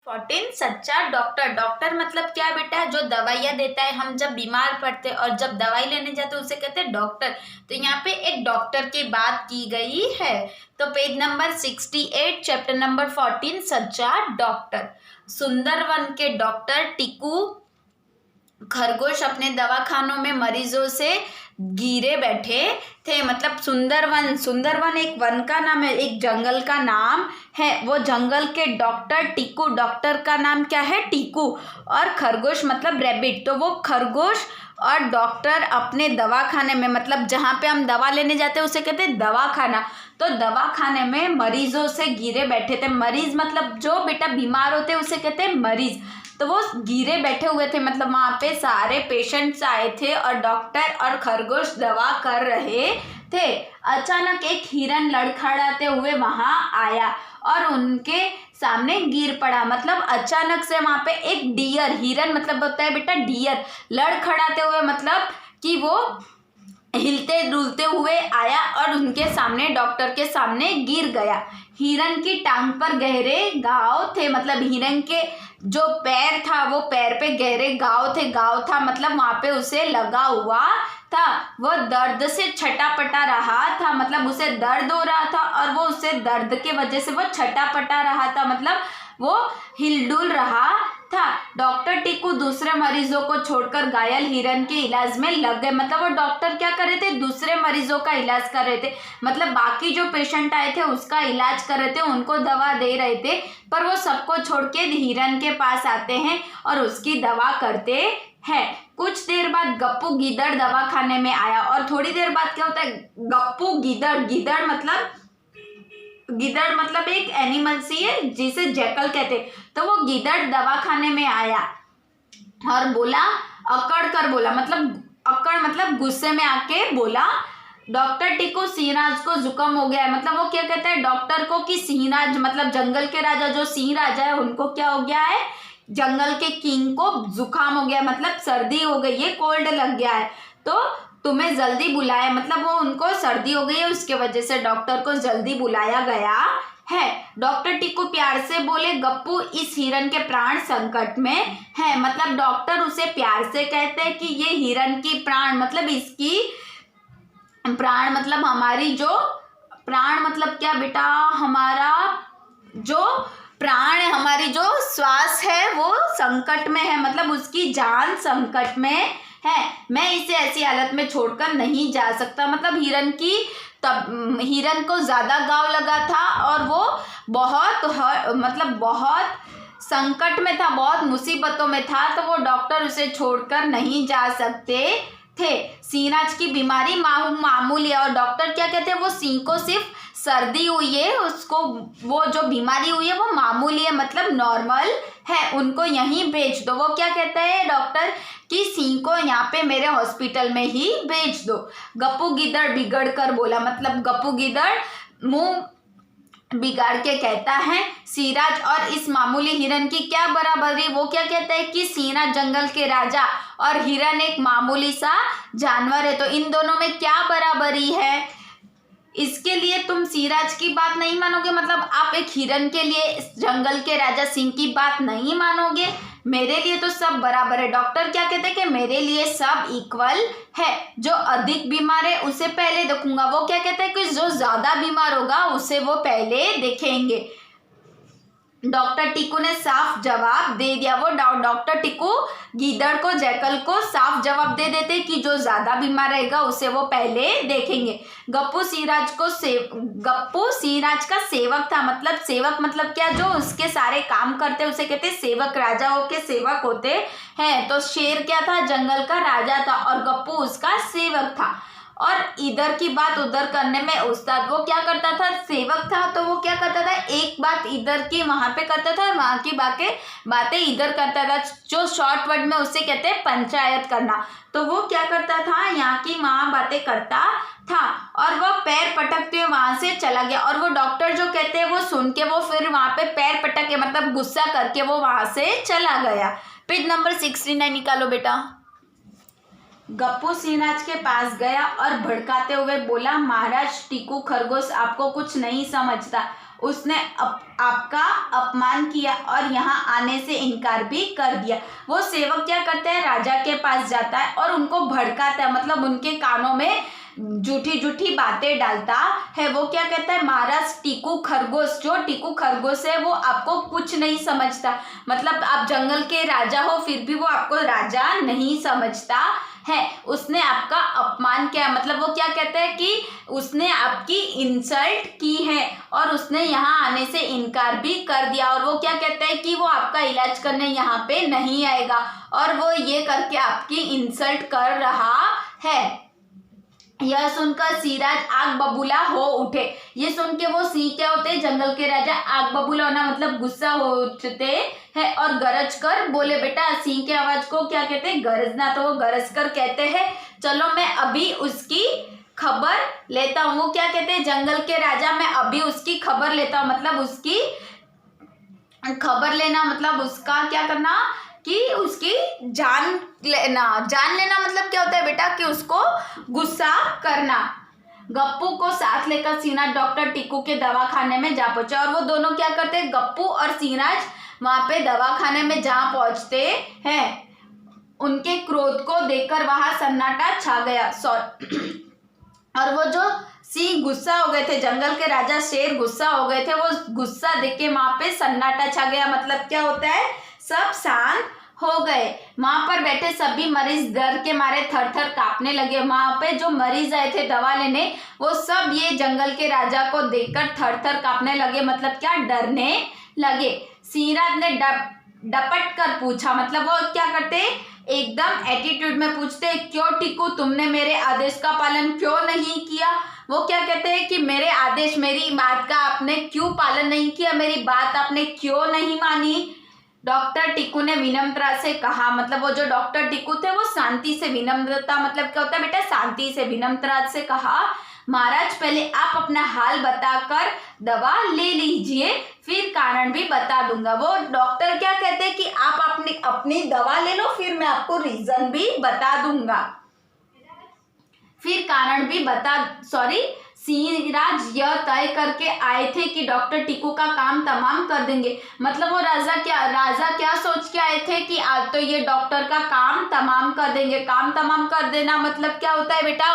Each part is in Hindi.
14 सच्चा डॉक्टर। डॉक्टर मतलब क्या बेटा, जो दवाइयाँ देता है। हम जब बीमार पड़ते और जब दवाई लेने जाते उसे कहते हैं डॉक्टर। तो यहाँ पे एक डॉक्टर की बात की गई है। तो पेज नंबर 68 चैप्टर नंबर 14 सच्चा डॉक्टर। सुंदरवन के डॉक्टर टीकू खरगोश अपने दवाखानों में मरीजों से घिरे बैठे थे। मतलब सुंदरवन, सुंदरवन एक वन का नाम है, एक जंगल का नाम है। वो जंगल के डॉक्टर टीकू, डॉक्टर का नाम क्या है, टीकू। और खरगोश मतलब रैबिट। तो वो खरगोश और डॉक्टर अपने दवाखाने में, मतलब जहाँ पे हम दवा लेने जाते हैं उसे कहते हैं दवाखाना। तो दवाखाने में मरीजों से घिरे बैठे थे। मरीज मतलब जो बेटा बीमार होते हैं उसे कहते हैं मरीज। तो वो घिरे बैठे हुए थे, मतलब वहाँ पे सारे पेशेंट्स आए थे और डॉक्टर और खरगोश दवा कर रहे थे। अचानक एक हिरन लड़खड़ाते हुए वहाँ आया और उनके सामने गिर पड़ा। मतलब अचानक से वहाँ पे एक डियर, हिरन मतलब होता है बेटा डियर, लड़खड़ाते हुए मतलब कि वो हिलते डुलते हुए आया और उनके सामने, डॉक्टर के सामने गिर गया। हिरन की टांग पर गहरे घाव थे। मतलब हिरन के जो पैर था वो पैर पे गहरे घाव थे। घाव था मतलब वहां पे उसे लगा हुआ था। वो दर्द से छटापटा रहा था, मतलब उसे दर्द हो रहा था और वो उसे दर्द के वजह से वो छटापटा रहा था, मतलब वो हिलडुल रहा था। डॉक्टर टीकू दूसरे मरीजों को छोड़कर घायल हिरन के इलाज में लग गए। मतलब वो डॉक्टर क्या कर रहे थे, दूसरे मरीजों का इलाज कर रहे थे। मतलब बाकी जो पेशेंट आए थे उसका इलाज कर रहे थे, उनको दवा दे रहे थे। पर वो सबको छोड़ के हिरन के पास आते हैं और उसकी दवा करते हैं। कुछ देर बाद गप्पू गीदड़ दवाखाने में आया और थोड़ी देर बाद क्या होता है, गप्पू गीदड़, गिदड़ मतलब एक एनिमल सी है जिसे जैकल कहते। तो वो गिदड़ दवाखाने में आया और बोला, अकड़ कर बोला, मतलब अकड़ मतलब गुस्से में आके बोला, डॉक्टर टीकू सिंहराज को जुकाम हो गया है। मतलब वो क्या कहता है डॉक्टर को कि सिंहराज मतलब जंगल के राजा जो सिंह राजा है उनको क्या हो गया है, जंगल के किंग को जुकाम हो गया, मतलब सर्दी हो गई है, कोल्ड लग गया है। तो तुम्हें जल्दी बुलाया, मतलब वो उनको सर्दी हो गई है उसके वजह से डॉक्टर को जल्दी बुलाया गया है। डॉक्टर टीकू प्यार से बोले, गप्पू इस हिरन के प्राण संकट में है। मतलब डॉक्टर उसे प्यार से कहते हैं कि ये हिरन की प्राण, मतलब इसकी प्राण मतलब हमारी जो प्राण मतलब क्या बेटा, हमारा जो प्राण है, हमारी जो श्वास है वो संकट में है, मतलब उसकी जान संकट में है। मैं इसे ऐसी हालत में छोड़कर नहीं जा सकता। मतलब हिरन की तब हिरन को ज्यादा घाव लगा था और वो मतलब बहुत संकट में था, बहुत मुसीबतों में था। तो वो डॉक्टर उसे छोड़कर नहीं जा सकते थे। सिंहराज की बीमारी मामूली है और डॉक्टर क्या कहते हैं, वो सिंह को सिर्फ सर्दी हुई है, उसको वो जो बीमारी हुई है वो मामूली है, मतलब नॉर्मल है, उनको यहीं भेज दो। वो क्या कहता है डॉक्टर कि सिंह को यहाँ पे मेरे हॉस्पिटल में ही भेज दो। गप्पू गिद्दड़ बिगड़ कर बोला, मतलब गप्पू गिद्दड़ मुंह बिगाड़ के कहता है, सिंहराज और इस मामूली हिरन की क्या बराबरी। वो क्या कहता है कि सिंहराज जंगल के राजा और हिरन एक मामूली सा जानवर है, तो इन दोनों में क्या बराबरी है। इसके लिए तुम सिंहराज की बात नहीं मानोगे, मतलब आप एक हिरन के लिए जंगल के राजा सिंह की बात नहीं मानोगे। मेरे लिए तो सब बराबर है। डॉक्टर क्या कहते हैं कि मेरे लिए सब इक्वल है। जो अधिक बीमार है उसे पहले देखूंगा। वो क्या कहते हैं कि जो ज्यादा बीमार होगा उसे वो पहले देखेंगे। डॉक्टर टीकू ने साफ जवाब दे दिया। वो डॉक्टर टीकू गीदड़ को, जैकल को साफ जवाब दे देते कि जो ज्यादा बीमार रहेगा उसे वो पहले देखेंगे। गप्पू सिंहराज का सेवक था। मतलब सेवक मतलब क्या, जो उसके सारे काम करते उसे कहते सेवक, राजाओं के सेवक होते हैं। तो शेर क्या था, जंगल का राजा था और गप्पू उसका सेवक था। और इधर की बात उधर करने में उस्ताद। वो क्या करता था, सेवक था तो वो क्या करता था, एक बात इधर की वहां पे करता था, वहां की बातें इधर करता था। जो शॉर्ट वर्ड में उसे कहते हैं पंचायत करना। तो वो क्या करता था, यहाँ की वहां बातें करता था और वो पैर पटकते हुए वहां से चला गया। और वो डॉक्टर जो कहते हैं वो सुन के वो फिर वहां पे पैर पटक के मतलब गुस्सा करके वो वहां से चला गया। पेज नंबर 69 निकालो बेटा। गप्पू सिंहराज के पास गया और भड़काते हुए बोला, महाराज टीकू खरगोश आपको कुछ नहीं समझता उसने आपका अपमान किया और यहाँ आने से इनकार भी कर दिया। वो सेवक क्या करते हैं, राजा के पास जाता है और उनको भड़काता है, मतलब उनके कानों में झूठी झूठी बातें डालता है। वो क्या कहता है, महाराज टीकू खरगोश, जो टीकू खरगोश है वो आपको कुछ नहीं समझता, मतलब आप जंगल के राजा हो फिर भी वो आपको राजा नहीं समझता है। उसने आपका अपमान किया, मतलब वो क्या कहता है कि उसने आपकी इंसल्ट की है और उसने यहाँ आने से इनकार भी कर दिया। और वो क्या कहता है कि वो आपका इलाज करने यहाँ पे नहीं आएगा और वो ये करके आपकी इंसल्ट कर रहा है। यह सुनकर सिंहराज आग बबूला हो उठे। ये सुन के वो सिंह क्या होते हैं, जंगल के राजा, आग बबूला होना मतलब गुस्सा हो उठते हैं और गरज कर बोले, बेटा सिंह की आवाज को क्या कहते हैं, गरजना। तो वो गरज कर कहते हैं चलो मैं अभी उसकी खबर लेता हूँ। वो क्या कहते हैं, जंगल के राजा, मैं अभी उसकी खबर लेता हूँ, मतलब उसकी खबर लेना मतलब उसका क्या करना कि उसकी जान लेना। जान लेना मतलब क्या होता है बेटा, कि उसको गुस्सा करना। गप्पू को साथ लेकर सिंहराज डॉक्टर टीकू के दवाखाने में जा पहुंचे और वो दोनों क्या करते हैं, गप्पू और सिंहराज वहां पे दवाखाने में जहाँ पहुंचते हैं, उनके क्रोध को देखकर वहां सन्नाटा छा गया। और वो जो सिंह गुस्सा हो गए थे, जंगल के राजा शेर गुस्सा हो गए थे, वो गुस्सा देख के वहां पे सन्नाटा छा गया। मतलब क्या होता है, सब शांत हो गए। वहां पर बैठे सभी मरीज डर के मारे थर थर कांपने लगे। वहां पे जो मरीज आए थे दवा लेने, वो सब ये जंगल के राजा को देखकर थर थर कांपने लगे, मतलब क्या डरने लगे। सिंहराज ने डपट कर पूछा, मतलब वो क्या करते, एकदम एटीट्यूड में पूछते, क्यों टीकू तुमने मेरे आदेश का पालन क्यों नहीं किया। वो क्या कहते हैं कि मेरे आदेश, मेरी बात का आपने क्यों पालन नहीं किया, मेरी बात आपने क्यों नहीं मानी। डॉक्टर टीकू ने विनम्रता से कहा, मतलब वो जो डॉक्टर टीकू थे वो शांति से, विनम्रता मतलब क्या होता है बेटा, शांति से, विनम्रता से कहा, महाराज पहले आप अपना हाल बताकर दवा ले लीजिए, फिर कारण भी बता दूंगा। वो डॉक्टर क्या कहते हैं कि आप अपनी दवा ले लो, फिर मैं आपको रीजन भी बता दूंगा, फिर कारण भी सिंहराज यह तय करके आए थे कि डॉक्टर टीकू का काम तमाम कर देंगे। मतलब वो राजा क्या सोच के आए थे कि आज तो ये डॉक्टर का काम तमाम कर देंगे। काम तमाम कर देना मतलब क्या होता है बेटा,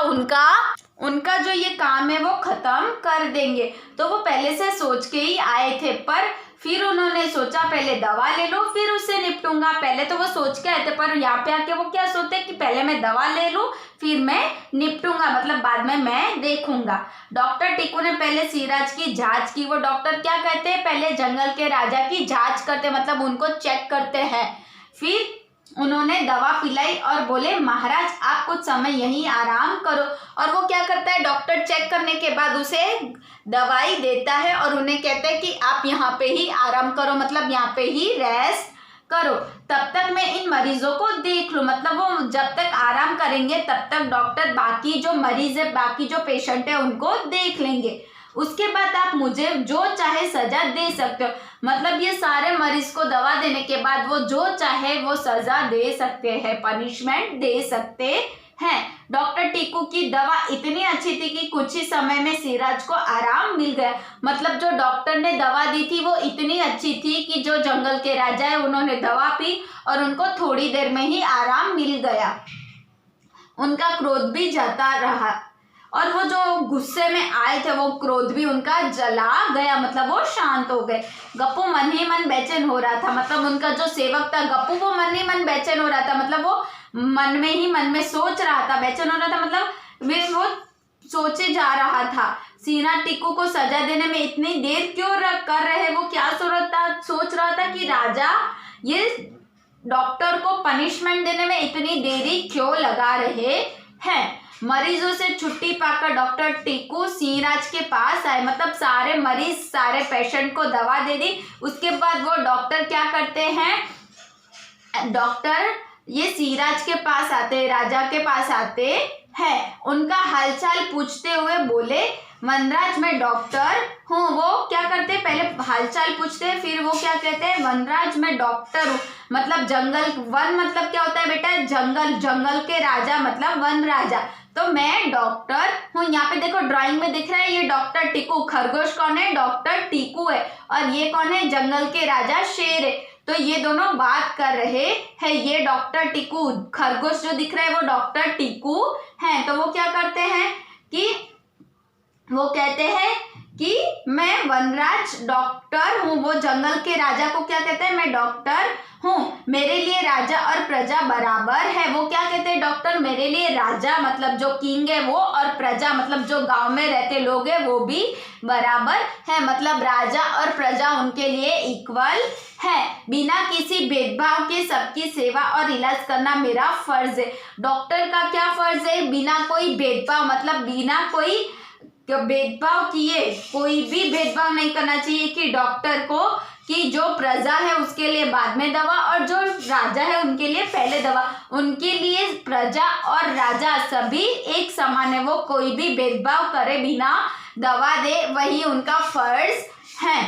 उनका जो ये काम है वो खत्म कर देंगे। तो वो पहले से सोच के ही आए थे, पर फिर उन्होंने सोचा पहले दवा ले लो फिर उससे निपटूंगा। पहले तो वो सोच के आए थे, पर यहाँ पे आके वो क्या सोचते कि पहले मैं दवा ले लूं फिर मैं निपटूंगा, मतलब बाद में मैं देखूंगा। डॉक्टर टीकू ने पहले सिंहराज की जांच की। वो डॉक्टर क्या कहते हैं, पहले जंगल के राजा की जांच करते, मतलब उनको चेक करते हैं। फिर उन्होंने दवा पिलाई और बोले, महाराज आप कुछ समय यहीं आराम करो। और वो क्या करता है, डॉक्टर चेक करने के बाद उसे दवाई देता है और उन्हें कहता है कि आप यहाँ पे ही आराम करो, मतलब यहाँ पे ही रेस्ट करो, तब तक मैं इन मरीजों को देख लूं। मतलब वो जब तक आराम करेंगे तब तक डॉक्टर बाकी जो मरीज है, बाकी जो पेशेंट है उनको देख लेंगे। उसके बाद आप मुझे जो चाहे सजा दे सकते हो। मतलब ये सारे मरीज को दवा देने के बाद वो जो चाहे वो सजा दे सकते हैं, पनिशमेंट दे सकते हैं। डॉक्टर टीकू की दवा इतनी अच्छी थी कि कुछ ही समय में सिंहराज को आराम मिल गया। मतलब जो डॉक्टर ने दवा दी थी वो इतनी अच्छी थी कि जो जंगल के राजा है उन्होंने दवा पी और उनको थोड़ी देर में ही आराम मिल गया। उनका क्रोध भी जाता रहा और वो जो गुस्से में आए थे वो क्रोध भी उनका जला गया, मतलब वो शांत हो गए। गप्पू मन ही मन बेचैन हो रहा था, मतलब उनका जो सेवक था गप्पू वो मन ही मन बेचैन हो रहा था, मतलब वो मन में सोच रहा था, बेचैन हो रहा था, मतलब वो सोचे जा रहा था सिंहराज टीकू को सजा देने में इतनी देर क्यों कर रहे। वो क्या सोच रहा था कि राजा ये डॉक्टर को पनिशमेंट देने में इतनी देरी क्यों लगा रहे हैं। मरीजों से छुट्टी पाकर डॉक्टर टीकू सिंहराज के पास आए, मतलब सारे मरीज सारे पेशेंट को दवा दे दी। उसके बाद वो डॉक्टर क्या करते हैं, डॉक्टर ये सिंहराज के पास आते हैं, राजा के पास आते हैं, उनका हालचाल पूछते हुए बोले, वनराज मैं डॉक्टर हूँ। वो क्या करते हैं, पहले हालचाल पूछते हैं, फिर वो क्या कहते हैं, वनराज मैं डॉक्टर हूँ। मतलब जंगल, वन मतलब क्या होता है बेटा, जंगल, जंगल के राजा मतलब वन राजा। तो मैं डॉक्टर हूँ। यहाँ पे देखो ड्राइंग में दिख रहा है ये डॉक्टर टीकू। खरगोश कौन है? डॉक्टर टीकू है। और ये कौन है? जंगल के राजा शेर है। तो ये दोनों बात कर रहे हैं। ये डॉक्टर टीकू, खरगोश जो दिख रहा है वो डॉक्टर टीकू है। तो वो क्या करते हैं कि वो कहते हैं कि मैं वनराज डॉक्टर हूँ। वो जंगल के राजा को क्या कहते हैं? मैं डॉक्टर हूँ, मेरे लिए राजा और प्रजा बराबर है। वो क्या कहते हैं? डॉक्टर मेरे लिए राजा मतलब जो किंग है वो, और प्रजा मतलब जो गांव में रहते लोग हैं वो भी बराबर है। मतलब राजा और प्रजा उनके लिए इक्वल है। बिना किसी भेदभाव के सबकी सेवा और इलाज करना मेरा फर्ज है। डॉक्टर का क्या फर्ज है? बिना कोई भेदभाव मतलब बिना कोई भेदभाव किए, कोई भी भेदभाव नहीं करना चाहिए कि डॉक्टर को, कि जो प्रजा है उसके लिए बाद में दवा और जो राजा है उनके लिए पहले दवा। उनके लिए प्रजा और राजा सभी एक समान है। वो कोई भी भेदभाव करे बिना दवा दे, वही उनका फर्ज है।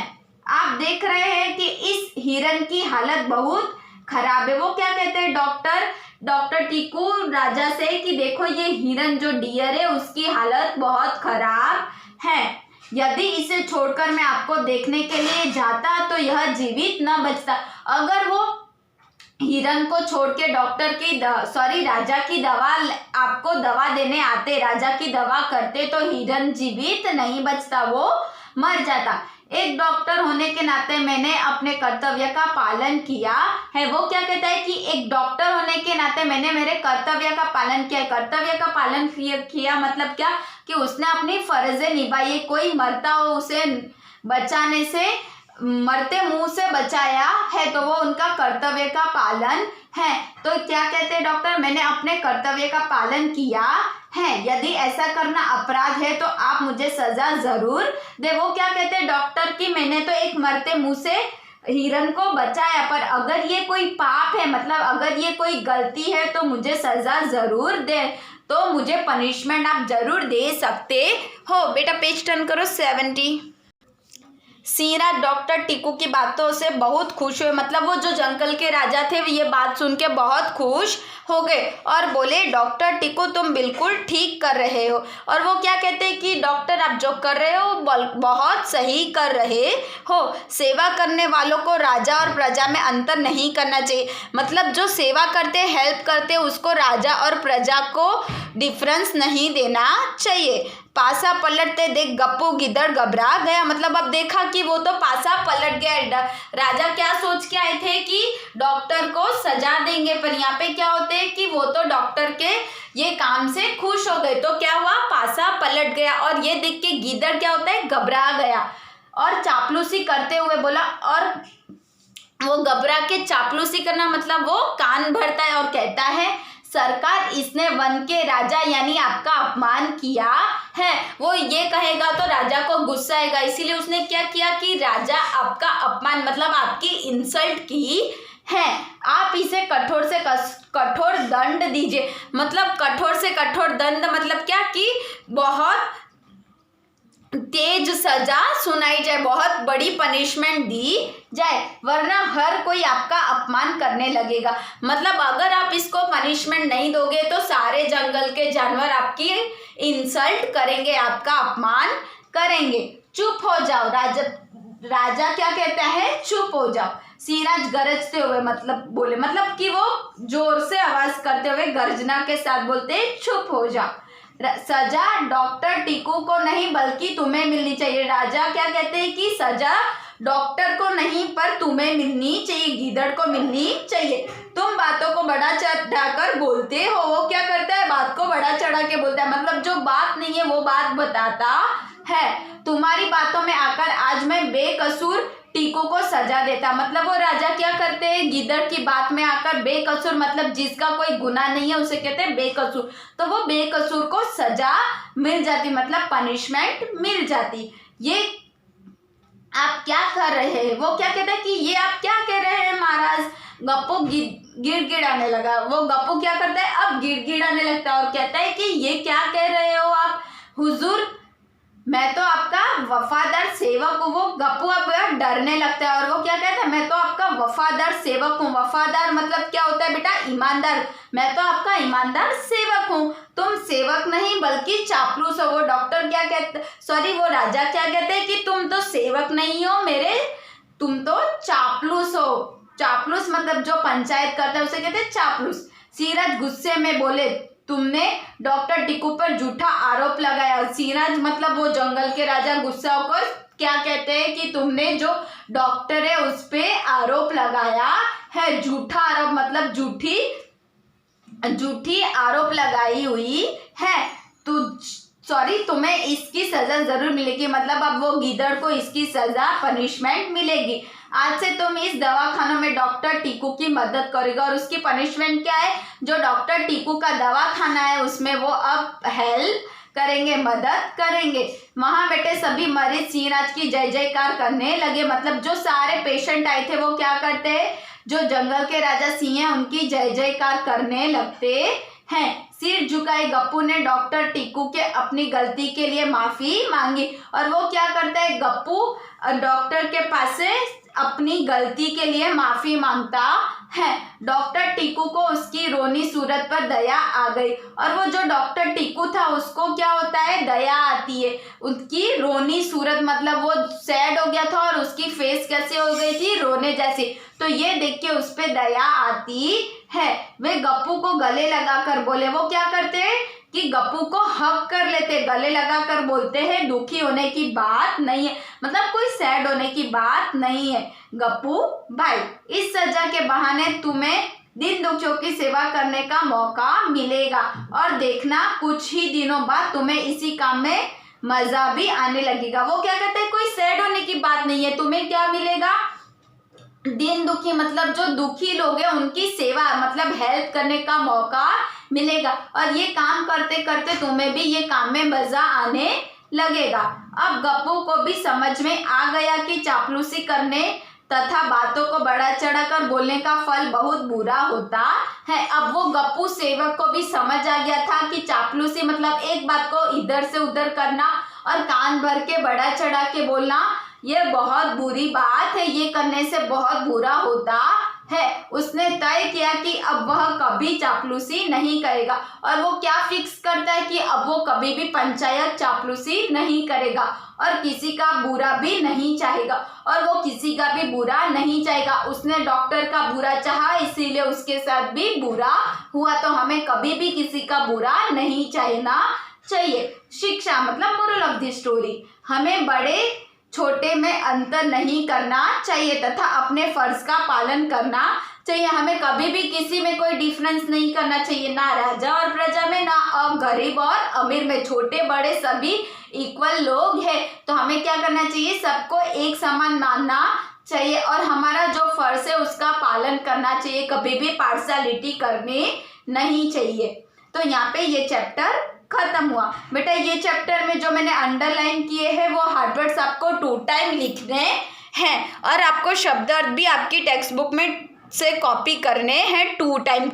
आप देख रहे हैं कि इस हिरण की हालत बहुत खराब है। वो क्या कहते हैं डॉक्टर टीकू राजा से कि देखो ये हिरण जो डियर है उसकी हालत बहुत खराब है। यदि इसे छोड़कर मैं आपको देखने के लिए जाता तो यह जीवित न बचता। अगर वो हिरण को छोड़ के राजा की दवा आपको दवा देने आते, राजा की दवा करते, तो हिरण जीवित नहीं बचता, वो मर जाता। एक डॉक्टर होने के नाते मैंने अपने कर्तव्य का पालन किया है। वो क्या कहता है कि एक डॉक्टर होने के नाते मैंने मेरे कर्तव्य का पालन किया। कर्तव्य का पालन किया मतलब क्या? कि उसने अपनी फर्जें निभाई है। कोई मरता हो उसे बचाने से, मरते मुंह से बचाया है, तो वो उनका कर्तव्य का पालन है। तो क्या कहते हैं डॉक्टर? मैंने अपने कर्तव्य का पालन किया है। यदि ऐसा करना अपराध है तो आप मुझे सजा जरूर दे। वो क्या कहते हैं डॉक्टर कि मैंने तो एक मरते मुंह से हिरण को बचाया, पर अगर ये कोई पाप है मतलब अगर ये कोई गलती है तो मुझे सजा जरूर दे, तो मुझे पनिशमेंट आप जरूर दे सकते हो। बेटा पेज टर्न करो 70। सिंह डॉक्टर टीकू की बातों से बहुत खुश हुए। मतलब वो जो जंगल के राजा थे ये बात सुन के बहुत खुश हो गए और बोले डॉक्टर टीकू तुम बिल्कुल ठीक कर रहे हो। और वो क्या कहते हैं कि डॉक्टर आप जो कर रहे हो बहुत सही कर रहे हो। सेवा करने वालों को राजा और प्रजा में अंतर नहीं करना चाहिए। मतलब जो सेवा करते, हेल्प करते, उसको राजा और प्रजा को डिफरेंस नहीं देना चाहिए। पासा पलटते देख गप्पू गिद्दड़ घबरा गया। मतलब अब देखा कि वो तो पासा पलट गया। राजा क्या सोच के आए थे कि डॉक्टर को सजा देंगे, पर यहाँ पे क्या होते हैं कि वो तो डॉक्टर के ये काम से खुश हो गए। तो क्या हुआ? पासा पलट गया। और ये देख के गिद्दड़ क्या होता है? घबरा गया और चापलूसी करते हुए बोला। और वो घबरा के चापलूसी करना मतलब वो कान भरता है और कहता है सरकार इसने वन के राजा यानी आपका अपमान किया है। वो ये कहेगा तो राजा को गुस्सा आएगा, इसीलिए उसने क्या किया कि राजा आपका अपमान मतलब आपकी इंसल्ट की है, आप इसे कठोर से कठोर दंड दीजिए। मतलब कठोर से कठोर दंड मतलब क्या कि बहुत तेज सजा सुनाई जाए, बहुत बड़ी पनिशमेंट दी जाए, वरना हर कोई आपका अपमान करने लगेगा। मतलब अगर आप इसको पनिशमेंट नहीं दोगे तो सारे जंगल के जानवर आपकी इंसल्ट करेंगे, आपका अपमान करेंगे। चुप हो जाओ। राजा क्या कहता है? चुप हो जाओ। सिंहराज गरजते हुए मतलब बोले, मतलब कि वो जोर से आवाज करते हुए गर्जना के साथ बोलते चुप हो जाओ। सजा डॉक्टर टीकू को नहीं बल्कि तुम्हें मिलनी चाहिए। राजा क्या कहते हैं कि सजा डॉक्टर को नहीं पर तुम्हें मिलनी चाहिए, गिद्दड़ को मिलनी चाहिए। तुम बातों को बड़ा चढ़ाकर बोलते हो। वो क्या करता है? बात को बड़ा चढ़ा के बोलता है। मतलब जो बात नहीं है वो बात बताता है। तुम्हारी बातों में आकर आज मैं बेकसूर टीकू को सजा देता। मतलब वो राजा क्या करते हैं? गिद्दड़ की बात में आकर बेकसूर मतलब जिसका कोई गुनाह नहीं है उसे कहते हैं बेकसूर। तो वो बेकसूर को सजा मिल जाती, मतलब पनिशमेंट मिल जाती। ये आप क्या कर रहे हैं? वो क्या कहता है कि ये आप क्या कह रहे हैं महाराज? गप्पू गिड़गिड़ाने लगा। वो गप्पू क्या करता है? अब गिड़गिड़ाने लगता है और कहता है कि ये क्या कह रहे हो आप हुजूर? मैं तो आपका वफादार सेवक हूँ। वो गप्पू अब डरने लगता है और वो क्या कहता है, मैं तो आपका वफादार सेवक हूँ। वफादार मतलब क्या होता है बेटा, ईमानदार। मैं तो आपका ईमानदार सेवक हूँ, तुम सेवक नहीं बल्कि चापलूस हो। वो डॉक्टर क्या कहते, सॉरी वो राजा क्या कहते हैं कि तुम तो सेवक नहीं हो मेरे, तुम तो चापलूस हो। चापलूस मतलब जो पंचायत करता है उसे कहते हैं चापलूस। सिराज गुस्से में बोले, तुमने डॉक्टर टीकू पर झूठा आरोप लगाया। सिराज मतलब वो जंगल के राजा गुस्सा होकर क्या कहते हैं कि तुमने जो डॉक्टर है उस पे आरोप लगाया है। झूठा आरोप मतलब झूठी आरोप लगाई हुई है। तो सॉरी, तुम्हें इसकी सजा जरूर मिलेगी। मतलब अब वो गीदड़ को इसकी सजा पनिशमेंट मिलेगी। आज से तुम इस दवाखानों में डॉक्टर टीकू की मदद करेगा और उसकी पनिशमेंट क्या है, जो डॉक्टर टीकू का दवाखाना है उसमें वो अब हेल्प करेंगे, मदद करेंगे। वहां बेटे सभी मरीज सिंहराज की जय जयकार करने लगे। मतलब जो सारे पेशेंट आए थे वो क्या करते हैं, जो जंगल के राजा सिंह हैं उनकी जय जयकार करने लगते हैं। सिर झुकाए गप्पू ने डॉक्टर टीकू के अपनी गलती के लिए माफी मांगी। और वो क्या करता है, गप्पू डॉक्टर के पास से अपनी गलती के लिए माफी मांगता है। डॉक्टर टीकू को उसकी रोनी सूरत पर दया आ गई। और वो जो डॉक्टर टीकू था उसको क्या होता है, दया आती है। उसकी रोनी सूरत मतलब वो सैड हो गया था और उसकी फेस कैसे हो गई थी, रोने जैसी। तो ये देख के उस पर दया आती है। वे गप्पू को गले लगाकर बोले, वो क्या करते हैं कि गप्पू को हक कर लेते, गले लगाकर बोलते हैं दुखी होने की बात नहीं है, मतलब कोई सैड होने की बात नहीं है। गप्पू भाई, इस सजा के बहाने तुम्हें दिन दुखियों की सेवा करने का मौका मिलेगा और देखना कुछ ही दिनों बाद तुम्हें इसी काम में मजा भी आने लगेगा। वो क्या कहते हैं, कोई सैड होने की बात नहीं है, तुम्हें क्या मिलेगा, दिन दुखी मतलब जो दुखी लोग हैं उनकी सेवा मतलब हेल्प करने का मौका मिलेगा। और ये काम करते करते तुम्हें भी ये काम में मजा आने लगेगा। अब गप्पू को भी समझ में आ गया कि चापलूसी करने तथा बातों को बढ़ा चढ़ाकर बोलने का फल बहुत बुरा होता है। अब वो गप्पू सेवक को भी समझ आ गया था कि चापलूसी मतलब एक बात को इधर से उधर करना और कान भर के बढ़ा चढ़ा के बोलना, ये बहुत बुरी बात है, ये करने से बहुत बुरा होता है। उसने तय किया कि अब वह कभी चापलूसी नहीं करेगा। और वो क्या फिक्स करता है कि अब वो कभी भी पंचायत चापलूसी नहीं करेगा और किसी का बुरा भी नहीं चाहेगा। और वो किसी का भी बुरा नहीं चाहेगा। उसने डॉक्टर का बुरा चाहा इसीलिए उसके साथ भी बुरा हुआ। तो हमें कभी भी किसी का बुरा नहीं चाहना चाहिए। शिक्षा मतलब मोरल ऑफ द स्टोरी, हमें बड़े छोटे में अंतर नहीं करना चाहिए तथा अपने फर्ज का पालन करना चाहिए। हमें कभी भी किसी में कोई डिफरेंस नहीं करना चाहिए, ना राजा और प्रजा में, ना गरीब और अमीर में। छोटे बड़े सभी इक्वल लोग हैं। तो हमें क्या करना चाहिए, सबको एक समान मानना चाहिए और हमारा जो फर्ज है उसका पालन करना चाहिए। कभी भी पार्शियलिटी करनी नहीं चाहिए। तो यहाँ पे ये चैप्टर खत्म हुआ। बेटा ये चैप्टर में जो मैंने अंडरलाइन किए हैं वो हार्ड वर्ड्स आपको 2 टाइम लिखने हैं और आपको शब्द अर्थ भी आपकी टेक्स्ट बुक में से कॉपी करने हैं 2 टाइम।